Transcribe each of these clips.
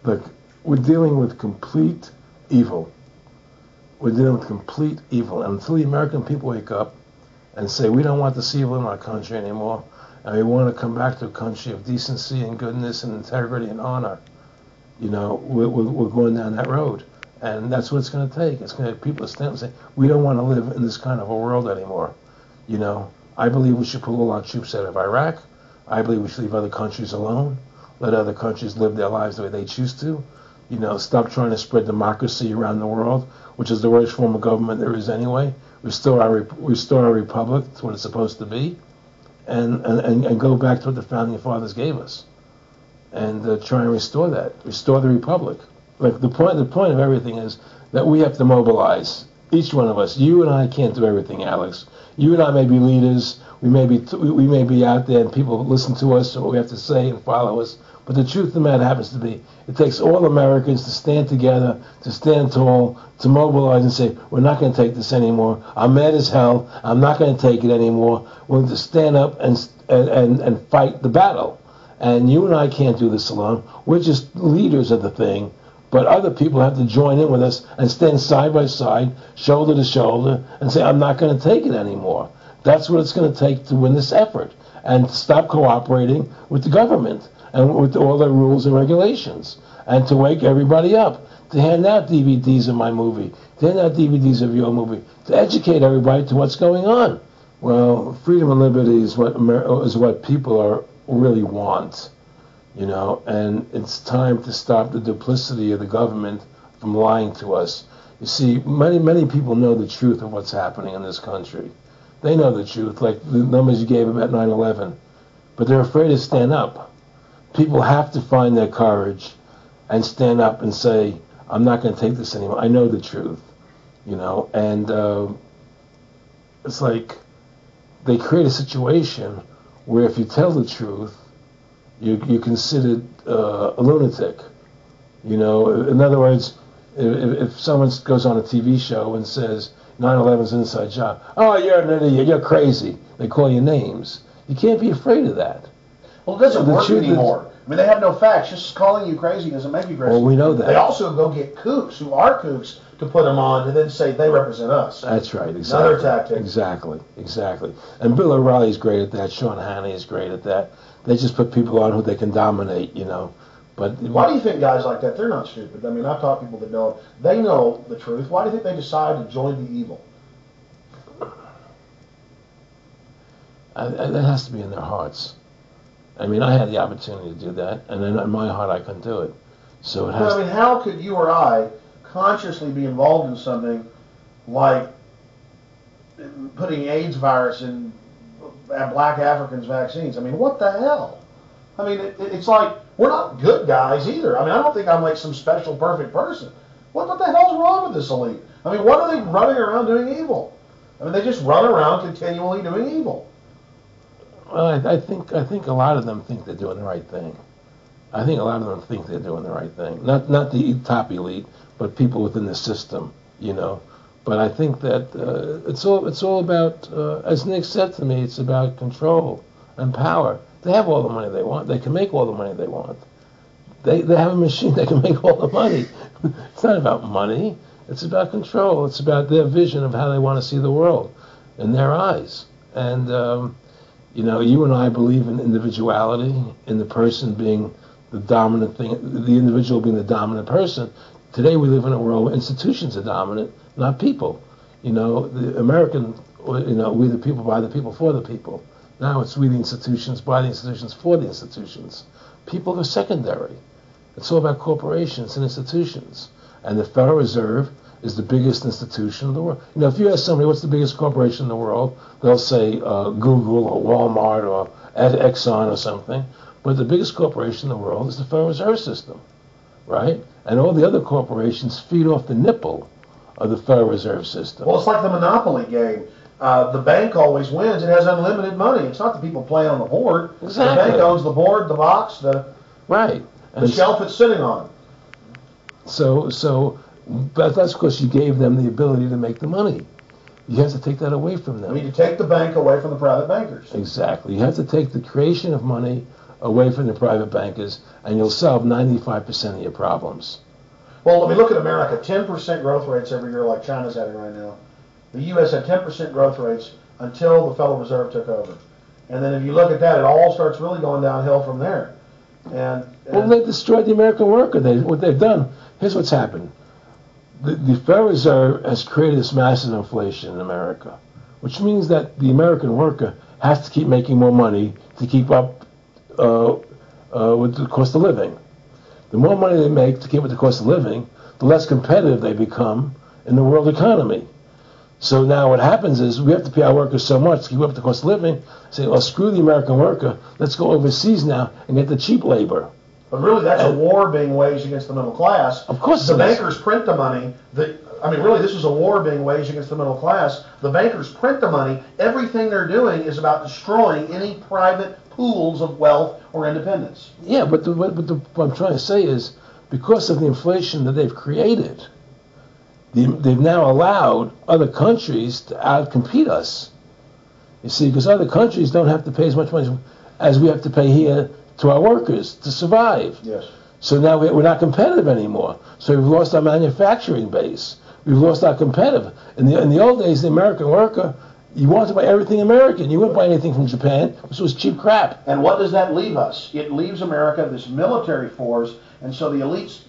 look, we're dealing with complete evil. We're dealing with complete evil. And until the American people wake up and say, we don't want this evil in our country anymore, and we want to come back to a country of decency and goodness and integrity and honor, we're going down that road. And that's what it's going to take. It's going to have people stand up and say, we don't want to live in this kind of a world anymore. I believe we should pull all our troops out of Iraq. I believe we should leave other countries alone. Let other countries live their lives the way they choose to. Stop trying to spread democracy around the world, which is the worst form of government there is anyway. Restore our republic to what it's supposed to be, and go back to what the founding fathers gave us, and try and restore that. Restore the republic. Like the point of everything is that we have to mobilize. Each one of us. You and I can't do everything, Alex. You and I may be leaders. We may be out there, and people listen to us, and what we have to say, and follow us. But the truth of the matter happens to be, it takes all Americans to stand together, to stand tall, to mobilize and say, we're not going to take this anymore. I'm mad as hell. I'm not going to take it anymore. We're going to stand up and fight the battle. And you and I can't do this alone. We're just leaders of the thing. But other people have to join in with us and stand side by side, shoulder to shoulder, and say, I'm not going to take it anymore. That's what it's going to take to win this effort. And to stop cooperating with the government and with all their rules and regulations, and to wake everybody up, to hand out DVDs of my movie, to hand out DVDs of your movie, to educate everybody to what's going on. Well, freedom and liberty is what people really want, and it's time to stop the duplicity of the government from lying to us. You see, many people know the truth of what's happening in this country. They know the truth, like the numbers you gave about 9/11, but they're afraid to stand up. People have to find their courage and stand up and say, I'm not going to take this anymore. I know the truth, and it's like they create a situation where if you tell the truth, you're considered a lunatic. In other words, if someone goes on a TV show and says 9/11's an inside job, oh, you're an idiot, you're crazy, they call you names. You can't be afraid of that. Well, it doesn't work anymore. I mean, they have no facts. Just calling you crazy doesn't make you crazy. Well, we know that. They also go get kooks who are kooks to put them on to then say they represent us. That's right, exactly. Another tactic. Exactly. And Bill O'Reilly's great at that. Sean Hannity is great at that. They just put people on who they can dominate, But why do you think guys like that, they're not stupid? I mean, I've taught people that don't. They know the truth. Why do you think they decide to join the evil? That has to be in their hearts. I mean, I had the opportunity to do that, and then in my heart I couldn't do it. So it has. I mean, how could you or I consciously be involved in something like putting AIDS virus in black Africans' vaccines? I mean, what the hell? I mean, it's like we're not good guys either. I mean, I don't think I'm like some special perfect person. What the hell's wrong with this elite? I mean, what are they running around doing evil? I mean, they just run around continually doing evil. Well, I think a lot of them think they're doing the right thing. I think a lot of them think they're doing the right thing. Not the top elite, but people within the system, But I think that it's all about, as Nick said to me, it's about control and power. They have all the money they want. They can make all the money they want. They have a machine that can make all the money. It's not about money. It's about control. It's about their vision of how they want to see the world in their eyes. And you and I believe in individuality, in the person being the dominant thing, the individual being the dominant person. Today we live in a world where institutions are dominant, not people. The American, we the people, by the people, for the people. Now it's we the institutions, by the institutions, for the institutions. People are secondary. It's all about corporations and institutions. And the Federal Reserve is the biggest institution in the world. If you ask somebody what's the biggest corporation in the world, they'll say Google or Walmart or Exxon or something. But the biggest corporation in the world is the Federal Reserve System, right? And all the other corporations feed off the nipple of the Federal Reserve System. Well, it's like the Monopoly game. The bank always wins. It has unlimited money. It's not the people playing on the board. Exactly. The bank owns the board, the box, the shelf it's sitting on. But that's because you gave them the ability to make the money. You have to take that away from them. We need to take the bank away from the private bankers. Exactly. You have to take the creation of money away from the private bankers, and you'll solve 95% of your problems. Well, let me look at America. 10% growth rates every year, like China's having right now. The U.S. had 10% growth rates until the Federal Reserve took over. And then if you look at that, it all starts really going downhill from there. Well, they destroyed the American worker. What they've done, here's what's happened. The Federal Reserve has created this massive inflation in America, which means that the American worker has to keep making more money to keep up with the cost of living. The more money they make to keep with the cost of living, the less competitive they become in the world economy. So now what happens is we have to pay our workers so much to keep up with the cost of living, say, well, screw the American worker, let's go overseas now and get the cheap labor. But really, that's a war being waged against the middle class. Of course the bankers print the money. Really, this is a war being waged against the middle class. The bankers print the money. Everything they're doing is about destroying any private pools of wealth or independence. Yeah, but what I'm trying to say is, because of the inflation that they've created, they've now allowed other countries to outcompete us. You see, because other countries don't have to pay as much money as we have to pay here to our workers to survive. Yes. So now we're not competitive anymore. So we've lost our manufacturing base. We've lost our competitive. In the old days, the American worker, you wanted to buy everything American. You wouldn't buy anything from Japan, which was cheap crap. And what does that leave us? It leaves America this military force, and so the elite's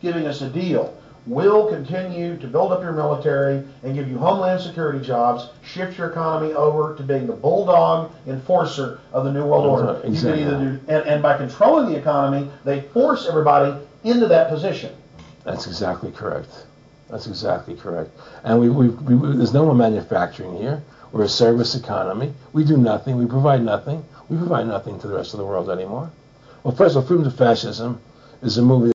giving us a deal. We'll continue to build up your military and give you homeland security jobs, shift your economy over to being the bulldog enforcer of the New World Order. Exactly. You can either and by controlling the economy, they force everybody into that position. That's exactly correct. That's exactly correct. And there's no more manufacturing here. We're a service economy. We do nothing. We provide nothing. We provide nothing to the rest of the world anymore. Well, first of all, Freedom to Fascism is a movie